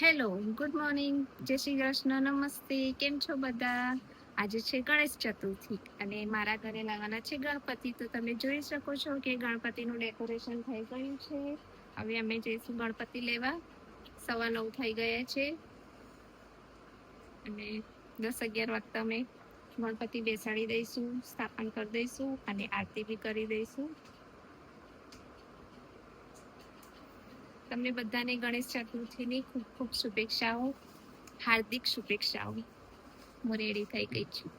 Hello, good morning, જય શ્રી કૃષ્ણ, નમસ્તે. કેમ છો બધા? આજે છે ગણેશ ચતુર્થી અને મારા ઘરે લાવવાના છે ગણપતિ. તો તમે જોઈ શકો છો કે ગણપતિનું ડેકોરેશન થઈ ગયું છે. હવે અમે જઈશું ગણપતિ લેવા. 9:15 થઈ ગયા છે અને 10-11 વાગતા અમે ગણપતિ બેસાડી દઈશું, સ્થાપન કરી દઈશું અને આરતી બી કરી દઈશું. તમને બધાને ગણેશ ચતુર્થીની ખૂબ ખૂબ શુભેચ્છાઓ, હાર્દિક શુભેચ્છાઓ. હું રેડી થઈ ગઈ છું.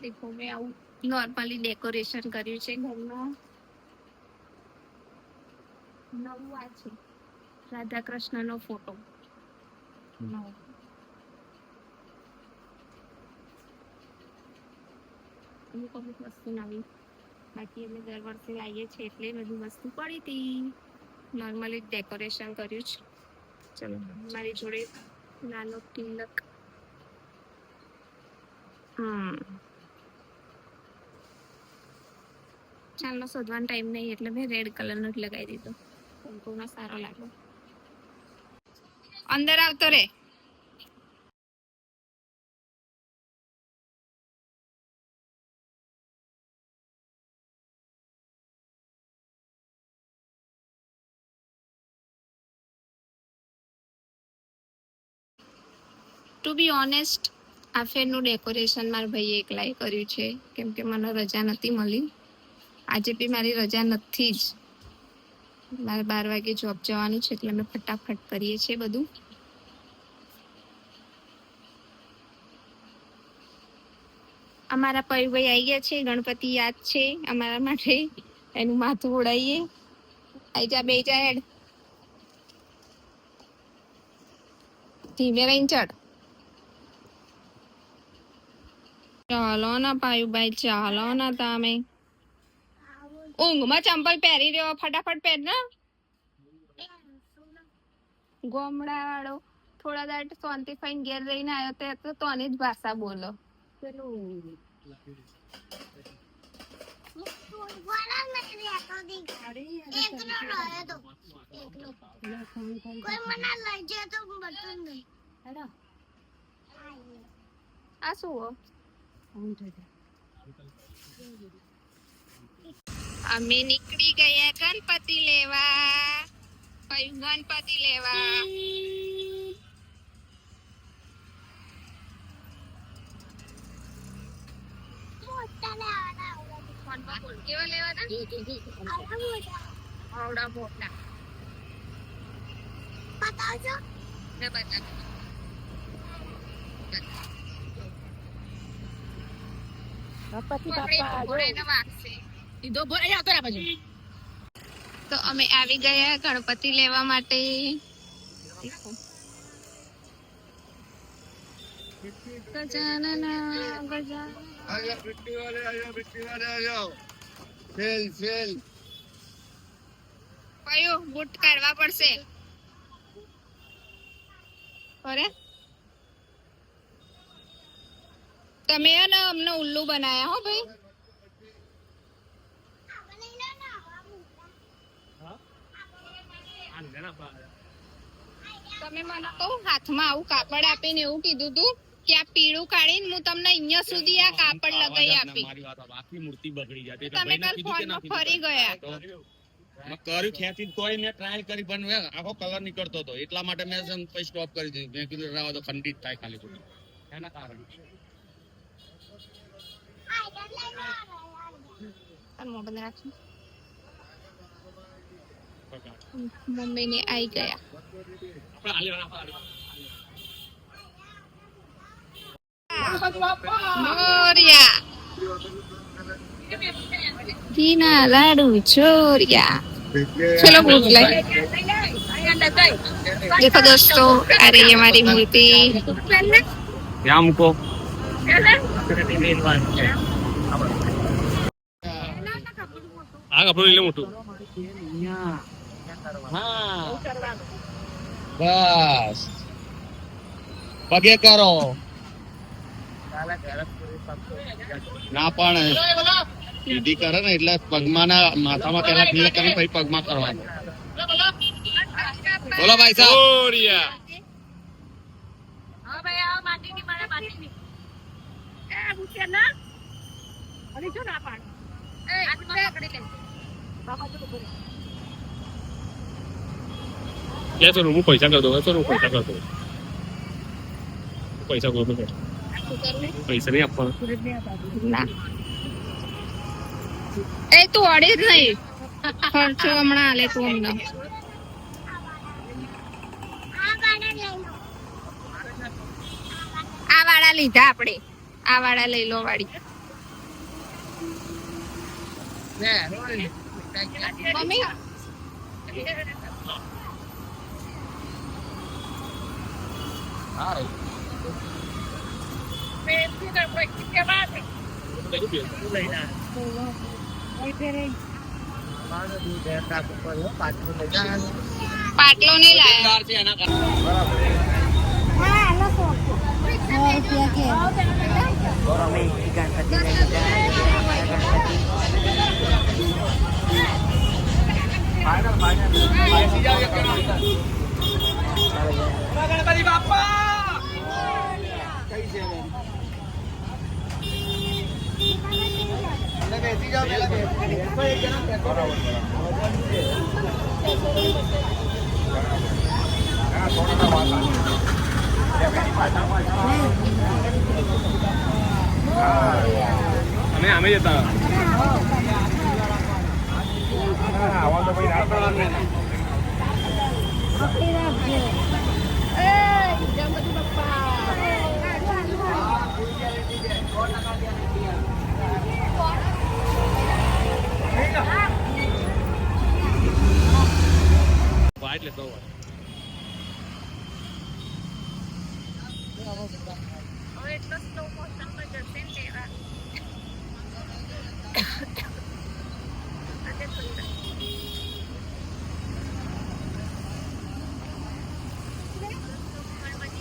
દેખો, મેં આવું નોર્મલી ડેકોરેશન કર્યું છે ઘરમાં. નવું આ છે રાધા કૃષ્ણનો ફોટો. અમુક વસ્તુ નવી, બાકી અમે દર વર્ષે લાવીએ છીએ એટલે બધી વસ્તુ પડી હતી. નોર્મલી ડેકોરેશન કર્યું છે. ચલો, મારી જોડે નાનો તિલક. ચાલનો શોધવાનો ટાઈમ નહીં એટલે મેં રેડ કલરનો જ લગાવી દીધો. સંપૂર્ણ સારો લાગ્યો. અંદર આવતો રે. ટુ બી ઓનેસ્ટ, આ ફેરનું ડેકોરેશન મારા ભાઈએ એકલાએ કર્યું છે કેમ કે મને રજા નથી મળી. આજે બી મારી રજા નથી જ. મારે 12 વાગે જોબ જવાનું છે એટલે અમે ફટાફટ કરીએ છીએ બધું. અમારા પયુભાઈ આવી ગયા છે. ગણપતિ યાદ છે અમારા માટે. એનું માથું ઉડાઈએ. આઈ જા, બે જા હેડ. ધીમે રહીને ચડ. ચાલો ના પાયુભાઈ, ચાલો ના તમે. ઊંઘમાં ચંપલ પહેરી રહ્યો, ફટાફટ પહેર ને. ગોમડા વાળો થોડા દાડ શાંતિ ફાઈન ઘેર રહીને આવ્યો તો તોની જ ભાષા બોલો. આ શું? અમે નીકળી ગયા ગણપતિ લેવા. ગણપતિ લેવા. કેવા લેવાના? આવડા મોટા. બતાવજો. ને બતાવ. તો અમે આવી ગયા ગણપતિ લેવા માટે. કયો બૂટ કાઢવા પડશે? અરે તમે અમને ઉલ્લુ બનાયા હો ભાઈ. તમે મને કહું હાથમાં આવું કાપડ આપીને એવું કીધું તું કે આ પીળું કાઢીને હું તમને અહીંયા સુધી આ કાપડ લગાવી આપી. મૂર્તિ બગડી જાય. તમે કાલ ફોનમાં ફરી ગયા. મેં કર્યું ખેંચી તોય મેં ટ્રાય કરી પણ આખો કલર નીકળતો હતો એટલા માટે મેં પછી સ્ટોપ કરી દીધું. મેં કીધું રાવ તો ખંડિત થાય ખાલી ખોટું એના કારણે. મમ્મી ને આવી ગયા. મોરિયા ઘીના લાડુ ચોરિયા. चलो भूख लगी. देखो दोस्तों, आ रही है हमारी मूर्ति. क्या हमको આ કપડું લઈ લે મોટું. હા બસ પગે કરો ના પણ વિધિ કરે ને એટલે પગમાં ના માથામાં પેલા તિલક કરી પછી પગમાં કરવાનું. બોલો ભાઈ સાહેબ. ઓરિયા. હા ભાઈ આ માટીની મારે માટીની એ બુટિયા ના અરે જો ના પાડ એ આ પકડી લે બાપા તો બોલે કે તો હું પૈસા કર દો તો હું પૈસા કર દો પૈસા કોઈ પણ પૈસા નહીં આપવાના ના એ તું અડી જ નહીં ખર્ચો હમણાં આલે તું અમને આ વાળા લીધા આપણે આ વાળા લઈ લો વાળી મમ્મી પાટલો નહીં લાયા છે એના કારણે. અમે આમે જતા વાઈટ લેતો હોય હવે એટલો સ્લો મોશનમાં જશે ને લેવા આજે સુંદર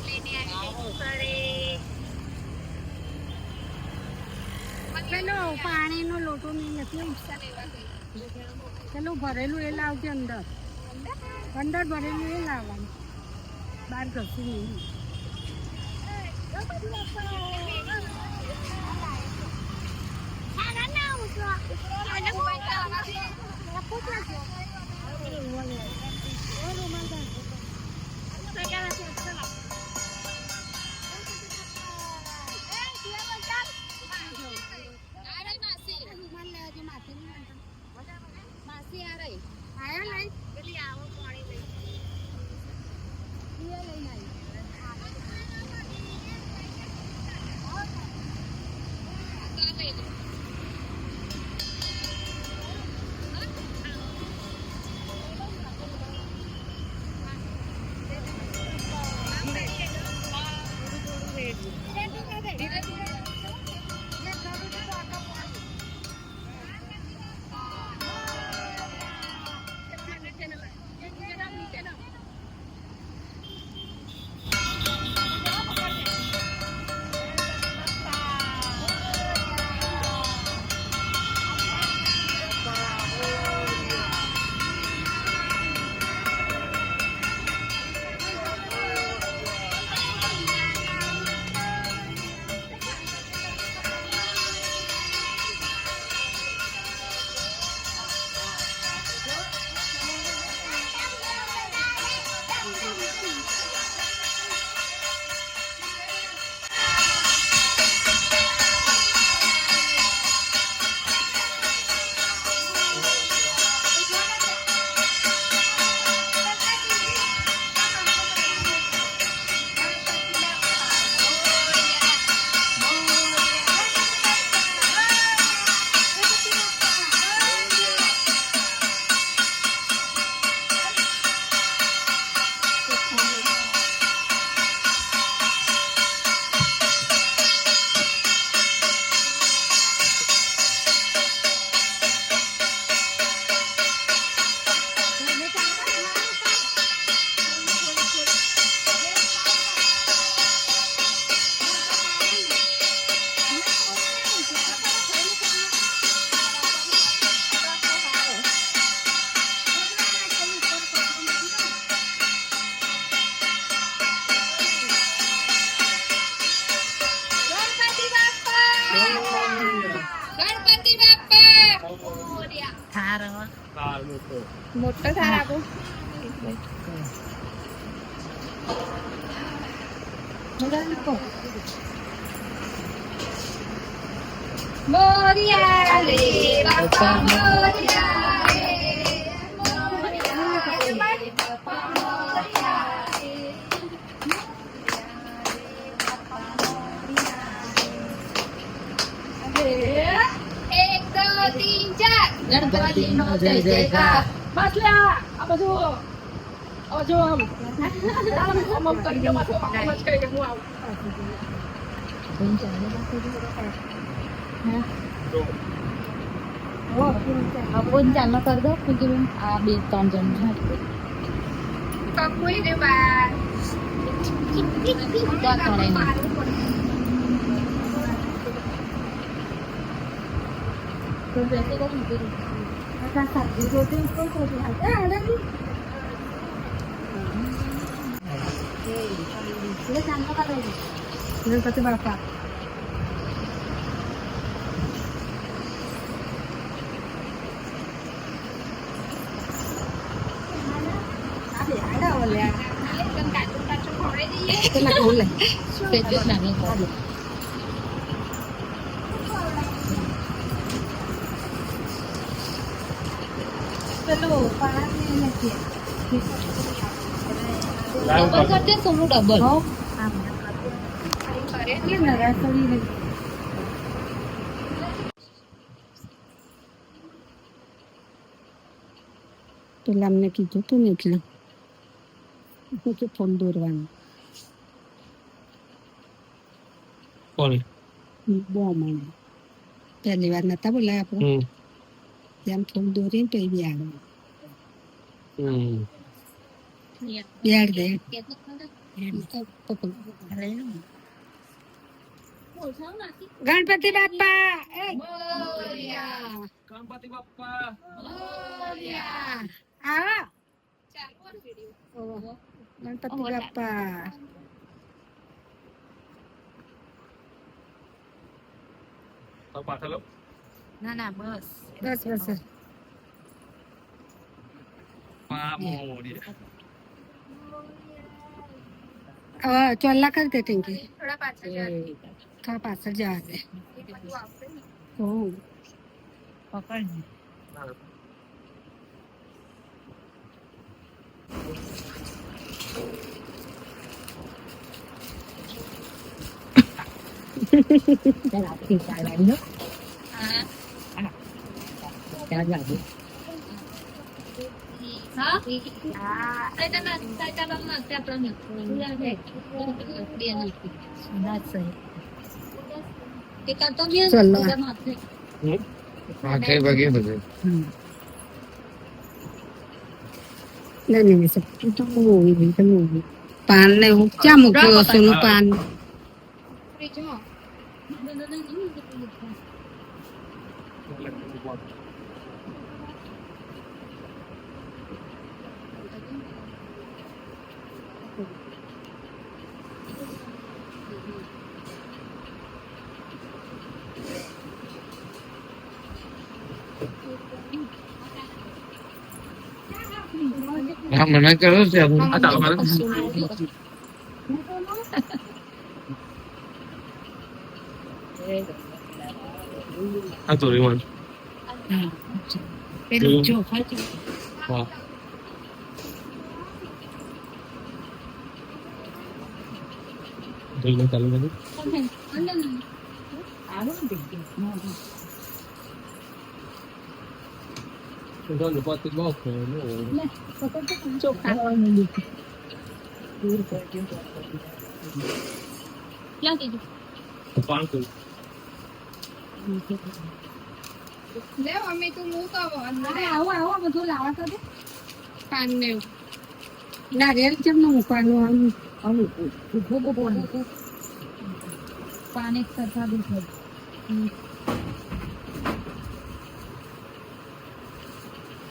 લઈને આવી પેલો પાણીનો લોટો નહીં નથી રિક્ષા લેવા ગઈ પેલું ભરેલું એ લાવજે અંદર અંદર ભરેલું એ લાવવાનું બહાર ઘસી નહીં માસી આ રહી આયા લઈ પેલી આવો પાણી લઈ લઈને આવી મોટો થાર આપો. મોરિયા રે બાપા મોરિયા રે, મોરિયા રે બાપા મોરિયા રે, એક દો તીન ચાર ગણપતિનો જય જયકાર. બસ લે આ બધું જો આમ આમ કરી દો, આમ જ કરી દો. હું આવું. ચાલો કરી દો આ 2-3 જણ કપુઈ રે બા. ગણપતિ બાપા ડબલ પેલા અમને કીધું તું ને એટલે કે ફોન દોરવાનું બહુ મને પહેલી વાર નતા બોલાય આપણે તેમ ફોન દોરીને પછી બિહાડ દે ગણપતિ બાપા ગણપતિ બાપ્પા આવો ગણપતિ બાપા પાછળ ના બસ બસ બસ ચોલ્લા કરી દે ટેન્કી થોડા પાછળ જાઓ. થોડા પાછળ જવા દે એ બધું આવશે ને. પકડ પાન ને હું ક્યાં મૂક્યો સોનું પાન ફ્રીજમાં. હા મને કરો છે આ તો રીવાન પેલું જો હા જોઈને ચાલુ કરી તો પાતી બહુ પાંચ લે મમ્મી તું હું કહો અંદર આવો બધું લાવા તો પાન ને નારિયેળ કેમ નું મૂકવાનું પાન એક સરખા દૂધ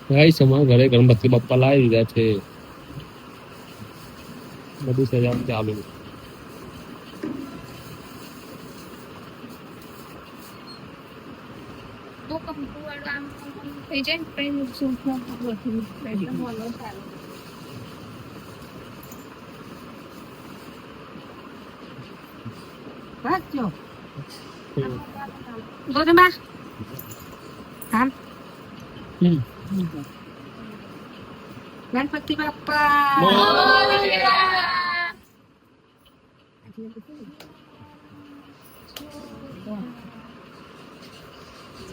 ગાઈસ અમારા ઘરે ગણપતિ બાપ્પા લાવી દીધા છે બધું સજાવટ ચાલુ તો કંકુવાળું આમ થઈ જાય ને પછી સૂપમાં બધું એટલે બોલો ચાલે. વાંચજો. ગોદમાં. હા. ગણપતિ બાપ્પા.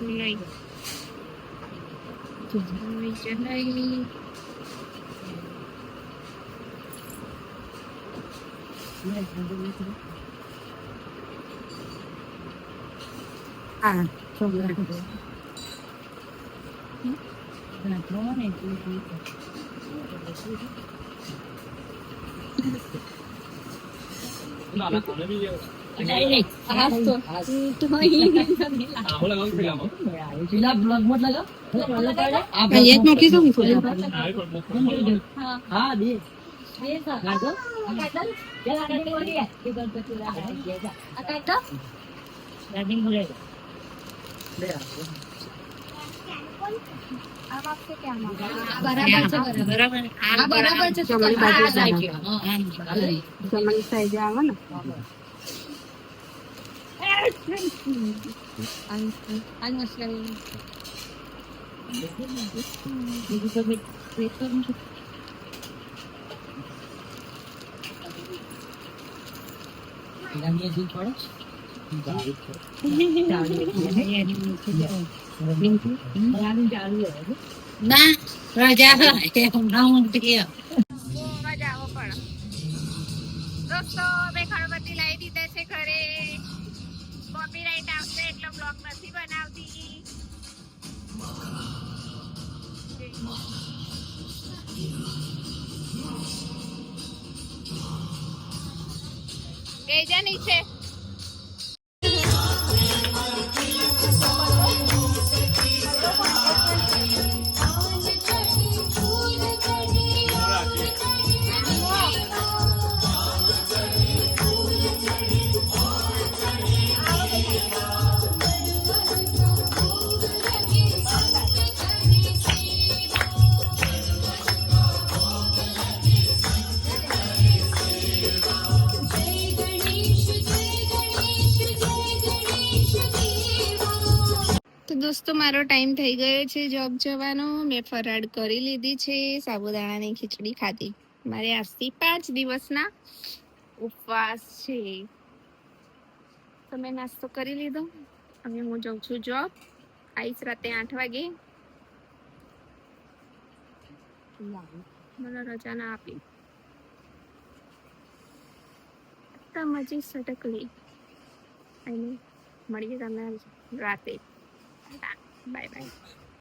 જય જય. હા છોકરા એક મૂકી દઉં હા બે જમણી સાઈડ આવે ને ના રાજા બહુ મજા આવો પણ દોસ્તો અમે ગણપતિ લાવી દીધા છે ઘરે. કોપીરાઈટ આવશે એટલે બ્લોગ નથી બનાવતી. ગઈ નીચે. તો દોસ્તો મારો ટાઈમ થઈ ગયો છે જોબ જવાનો. મેં ફરાળ કરી લીધી છે, સાબુદાણાની ખીચડી ખાધી. મારે આજથી 5 દિવસના ઉપવાસ છે. તો મેં નાસ્તો કરી લીધો. હવે હું જાઉં છું જોબ. આવીશ રાતે 8 વાગે. મને રજા ના આપી મજી સટકલી. મળીએ તમે રાતે. Bye bye.